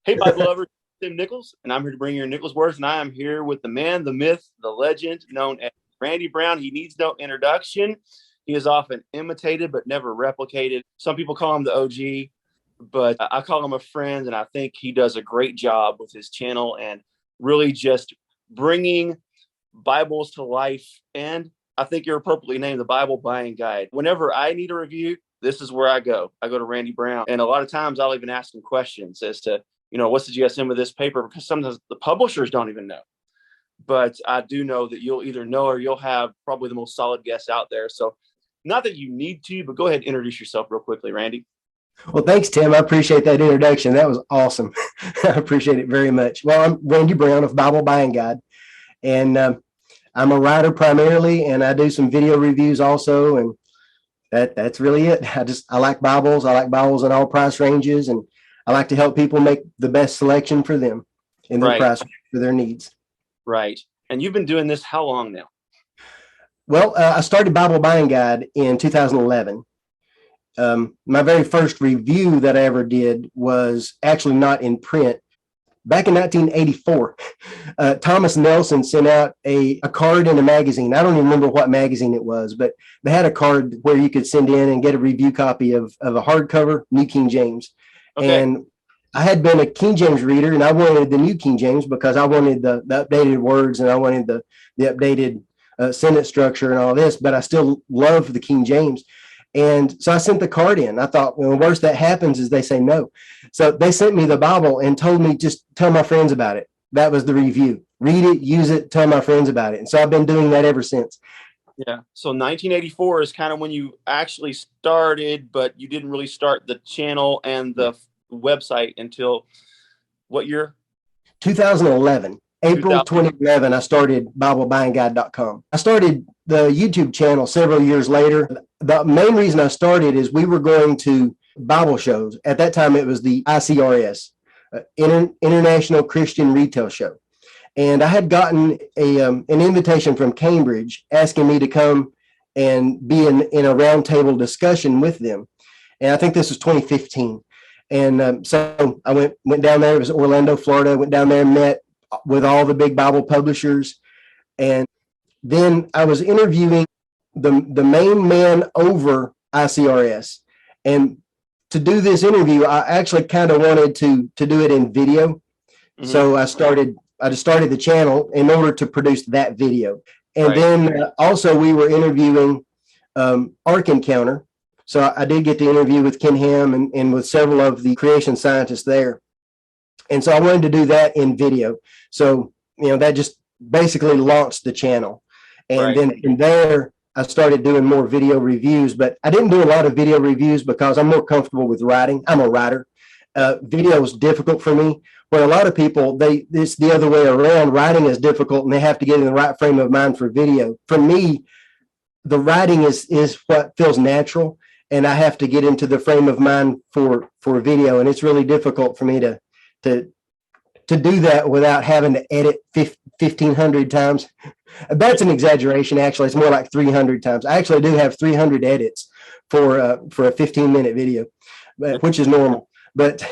Hey, Bible lovers, Tim Nichols, and I'm here to bring you your Nichols words. And I am here with the man, the myth, the legend, known as Randy Brown. He needs no introduction. He is often imitated but never replicated. Some people call him the OG, but I call him a friend, and I think he does a great job with his channel and really just bringing Bibles to life. And I think you're appropriately named the Bible Buying Guide. Whenever I need a review, this is where I go. I go to Randy Brown. And a lot of times I'll even ask him questions as to, what's the GSM of this paper? Because sometimes the publishers don't even know. But I do know that you'll either know or you'll have probably the most solid guests out there. So not that you need to, but go ahead and introduce yourself real quickly, Randy. Well, thanks, Tim. I appreciate that introduction. That was awesome. I appreciate it very much. Well, I'm Randy Brown of Bible Buying Guide, and I'm a writer primarily, and I do some video reviews also, and that's really it. I like Bibles. I like Bibles in all price ranges, and I like to help people make the best selection for them in their price for their needs. Right. And you've been doing this how long now? Well, I started Bible Buying Guide in 2011. My very first review that I ever did was actually not in print. Back in 1984, Thomas Nelson sent out a card in a magazine. I don't even remember what magazine it was, but they had a card where you could send in and get a review copy of a hardcover New King James. Okay. And I had been a King James reader, and I wanted the New King James because I wanted the updated words, and I wanted the updated sentence structure and all this, but I still love the King James. And so I sent the card in. I thought, well, the worst that happens is they say no. So they sent me the Bible and told me just tell my friends about it. That was the review. Read it, use it, tell my friends about it. And so I've been doing that ever since. Yeah. So 1984 is kind of when you actually started, but you didn't really start the channel and the website until what year? 2011. April 2011, I started BibleBuyingGuide.com. I started the YouTube channel several years later. The main reason I started is we were going to Bible shows. At that time, it was the ICRS, International Christian Retail Show. And I had gotten an invitation from Cambridge asking me to come and be in a roundtable discussion with them. And I think this was 2015. And so I went down there. It was Orlando, Florida. I went down there and met with all the big Bible publishers. And then I was interviewing the main man over ICRS. And to do this interview, I actually kind of wanted to do it in video. Mm-hmm. So I just started the channel in order to produce that video. And then also we were interviewing Ark Encounter. So I did get to interview with Ken Ham and with several of the creation scientists there. And so I wanted to do that in video. So, that just basically launched the channel. And then from there, I started doing more video reviews, but I didn't do a lot of video reviews because I'm more comfortable with writing. I'm a writer. Video is difficult for me. Where a lot of people, it's the other way around. Writing is difficult and they have to get in the right frame of mind for video. For me, the writing is what feels natural, and I have to get into the frame of mind for video. And it's really difficult for me to do that without having to edit 1,500 times. That's an exaggeration. Actually, it's more like 300 times. I actually do have 300 edits for a 15-minute video, which is normal. But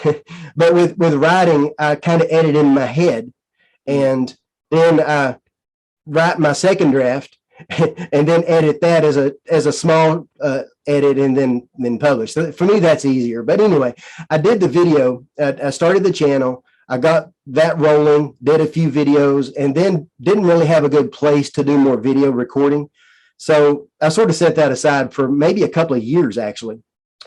with writing, I kind of edit in my head, and then I write my second draft, and then edit that as a small edit, and then publish. So for me, that's easier. But anyway, I did the video. I started the channel. I got that rolling, did a few videos, and then didn't really have a good place to do more video recording. So I sort of set that aside for maybe a couple of years, actually.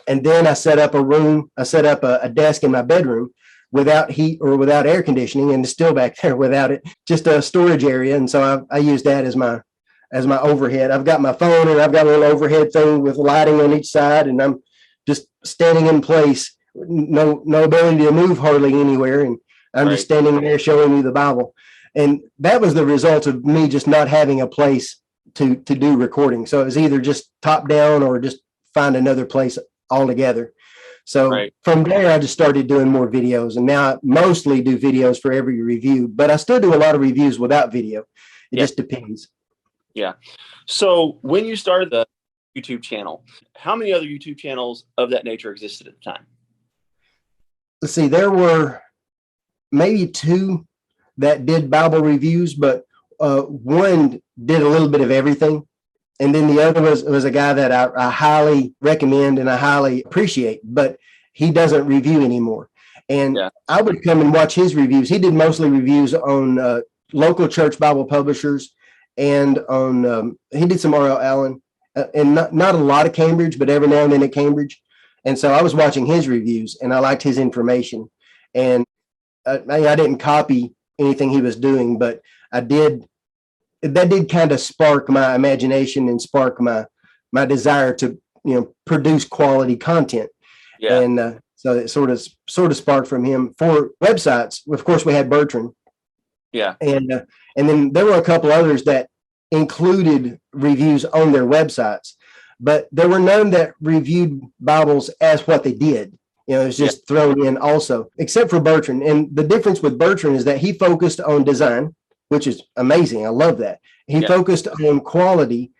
And then I set up a room. I set up a desk in my bedroom without heat or without air conditioning, and it's still back there without it, just a storage area. And so I use that as my overhead. I've got my phone, and I've got a little overhead thing with lighting on each side, and I'm just standing in place, no ability to move hardly anywhere. And I'm just standing there showing you the Bible. And that was the result of me just not having a place to do recording. So it was either just top down or just find another place altogether. So from there, I just started doing more videos, and now I mostly do videos for every review, but I still do a lot of reviews without video. It just depends. Yeah. So when you started the YouTube channel, how many other YouTube channels of that nature existed at the time? Let's see, there were maybe two that did Bible reviews, but one did a little bit of everything. And then the other was a guy that I highly recommend and I highly appreciate, but he doesn't review anymore. And I would come and watch his reviews. He did mostly reviews on local church Bible publishers and on, he did some R.L. Allen and not a lot of Cambridge, but every now and then at Cambridge. And so I was watching his reviews and I liked his information. And I didn't copy anything he was doing, but that did kind of spark my imagination and spark my desire to, produce quality content. Yeah. And so it sort of sparked from him. For websites, of course, we had Bertrand. Yeah. And then there were a couple others that included reviews on their websites, but there were none that reviewed Bibles as what they did. It was just thrown in also, except for Bertrand. And the difference with Bertrand is that he focused on design, which is amazing. I love that. He focused on quality,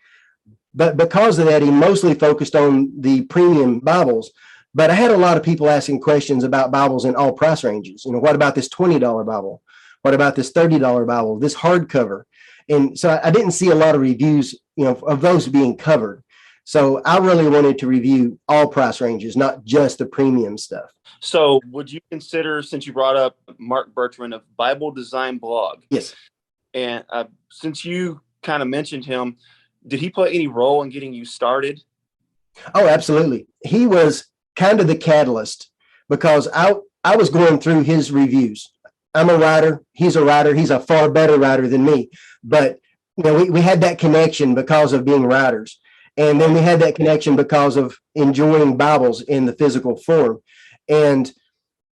but because of that, he mostly focused on the premium Bibles. But I had a lot of people asking questions about Bibles in all price ranges. What about this $20 Bible? What about this $30 Bible, this hardcover? And so I didn't see a lot of reviews, of those being covered. So I really wanted to review all price ranges, not just the premium stuff. So would you consider, since you brought up Mark Bertrand of Bible Design Blog? Yes. And since you kind of mentioned him, did he play any role in getting you started? Oh, absolutely. He was kind of the catalyst because I was going through his reviews. I'm a writer. He's a writer. He's a far better writer than me. But we had that connection because of being writers. And then we had that connection because of enjoying Bibles in the physical form. And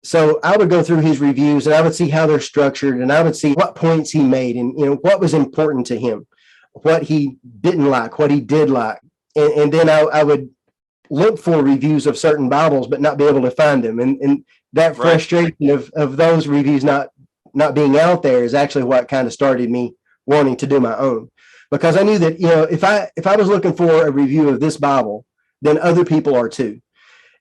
so I would go through his reviews and I would see how they're structured and I would see what points he made and, what was important to him, what he didn't like, what he did like. And then I would look for reviews of certain Bibles, but not be able to find them. And that frustration of those reviews not being out there is actually what kind of started me wanting to do my own. Because I knew that, if I was looking for a review of this Bible, then other people are too.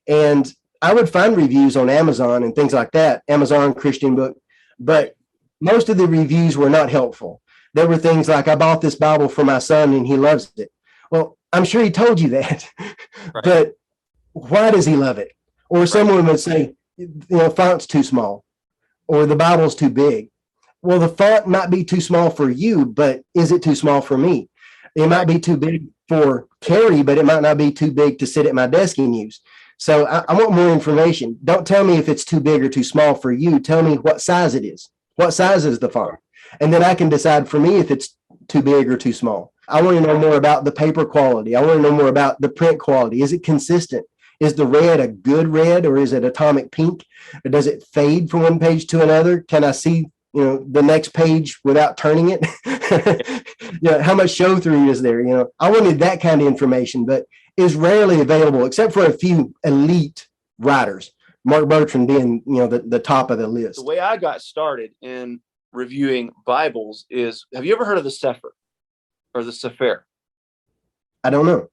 And I would find reviews on Amazon and things like that, Amazon Christian Book, but most of the reviews were not helpful. There were things like, I bought this Bible for my son and he loves it. Well, I'm sure he told you that, but why does he love it? Or someone would say, font's too small or the Bible's too big. Well, the font might be too small for you, but is it too small for me? It might be too big for Carrie, but it might not be too big to sit at my desk and use. So I want more information. Don't tell me if it's too big or too small for you. Tell me what size it is. What size is the font? And then I can decide for me if it's too big or too small. I want to know more about the paper quality. I want to know more about the print quality. Is it consistent? Is the red a good red or is it atomic pink? Or does it fade from one page to another? Can I see the next page without turning it? How much show through is there? I wanted that kind of information, but is rarely available except for a few elite writers, Mark Bertrand being, the top of the list. The way I got started in reviewing Bibles is, have you ever heard of the Sefer or the Sefer? I don't know.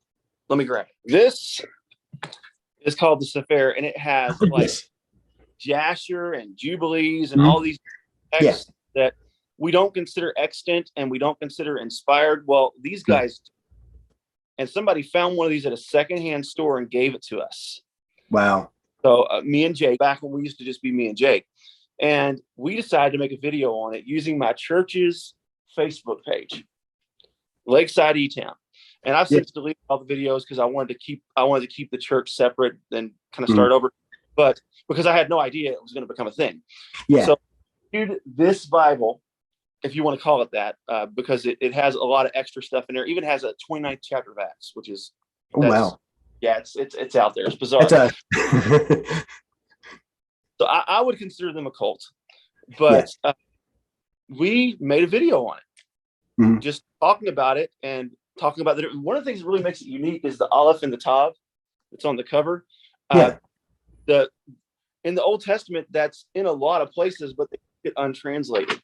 Let me grab it. This is called the Sefer, and it has Jasher and Jubilees and all these texts that we don't consider extant and we don't consider inspired. Well, these guys, and somebody found one of these at a secondhand store and gave it to us. Wow. So me and Jake, back when we used to just be me and Jake, and we decided to make a video on it using my church's Facebook page, Lakeside E-Town. And I've since deleted all the videos because I wanted to keep the church separate and kind of start over. But because I had no idea it was going to become a thing. Yeah. So dude, this Bible, if you want to call it that, because it has a lot of extra stuff in there. It even has a 29th chapter of Acts, which is wow. Yeah, it's out there. It's bizarre. So I would consider them a cult, but we made a video on it, just talking about it and talking about one of the things that really makes it unique is the Aleph and the Tav that's on the cover. In the Old Testament, that's in a lot of places, but they get untranslated.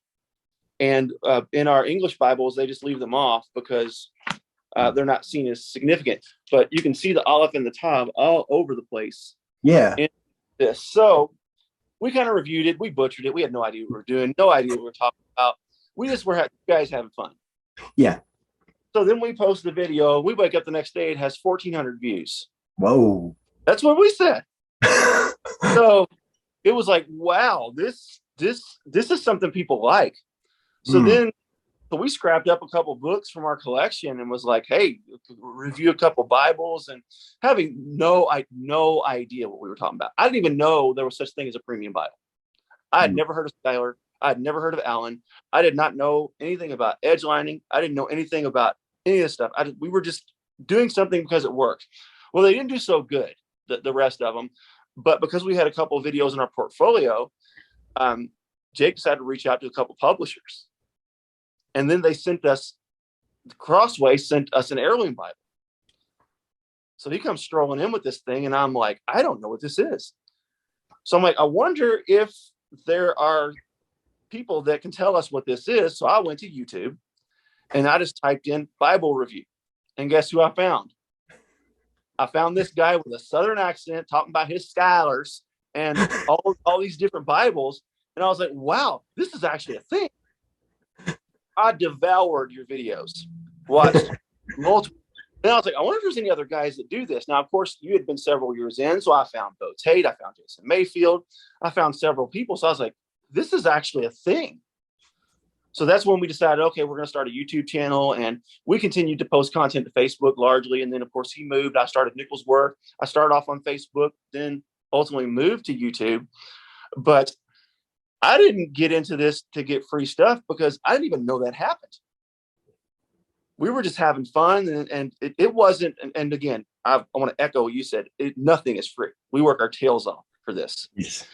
And in our English Bibles, they just leave them off because they're not seen as significant. But you can see the Aleph and the Tav all over the place. Yeah. In this. So We kind of reviewed it. We butchered it. We had no idea what we were doing. No idea what we were talking about. We just were guys having fun. Yeah. So then we posted the video. We wake up the next day. It has 1,400 views. Whoa. That's what we said. So it was like, wow, this is something people like. So then we scrapped up a couple books from our collection and was like, hey, review a couple Bibles, and having no idea what we were talking about. I didn't even know there was such thing as a premium Bible. I had never heard of Skylar. I had never heard of Allen. I did not know anything about edge lining. I didn't know anything about any of this stuff. We were just doing something because it worked. Well, they didn't do so good, the rest of them. But because we had a couple of videos in our portfolio, Jake decided to reach out to a couple publishers. And then they sent us, Crossway sent us an heirloom Bible. So he comes strolling in with this thing, and I'm like, I don't know what this is. So I'm like, I wonder if there are people that can tell us what this is. So I went to YouTube and I just typed in Bible review. And guess who I found? I found this guy with a Southern accent talking about his Skylars and all these different Bibles. And I was like, wow, this is actually a thing. I devoured your videos, watched multiple. And I was like, I wonder if there's any other guys that do this. Now, of course, you had been several years in. So I found Bo Tate. I found Jason Mayfield. I found several people. So I was like, this is actually a thing. So that's when we decided, okay, we're going to start a YouTube channel. And we continued to post content to Facebook largely. And then, of course, he moved. I started Nichols Worth. I started off on Facebook, then ultimately moved to YouTube. But I didn't get into this to get free stuff because I didn't even know that happened. We were just having fun, and it wasn't. And again, I want to echo what you said. Nothing is free. We work our tails off for this. Yes.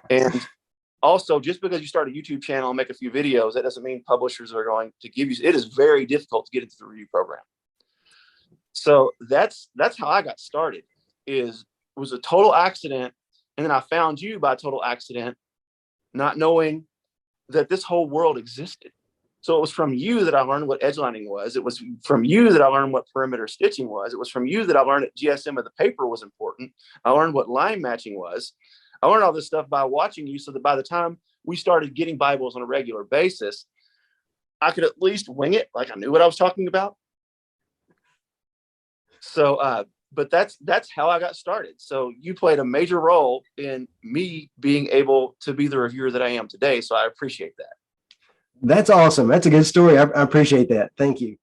And also, just because you start a YouTube channel and make a few videos, that doesn't mean publishers are going to give you. It is very difficult to get into the review program. So that's how I got started. It was a total accident, and then I found you by total accident, not knowing that this whole world existed. So it was from you that I learned what edge lining was. It was from you that I learned what perimeter stitching was. It was from you that I learned that GSM of the paper was important. I learned what line matching was. I learned all this stuff by watching you, so that by the time we started getting Bibles on a regular basis, I could at least wing it like I knew what I was talking about. So, but that's how I got started. So you played a major role in me being able to be the reviewer that I am today. So I appreciate that. That's awesome. That's a good story. I appreciate that. Thank you.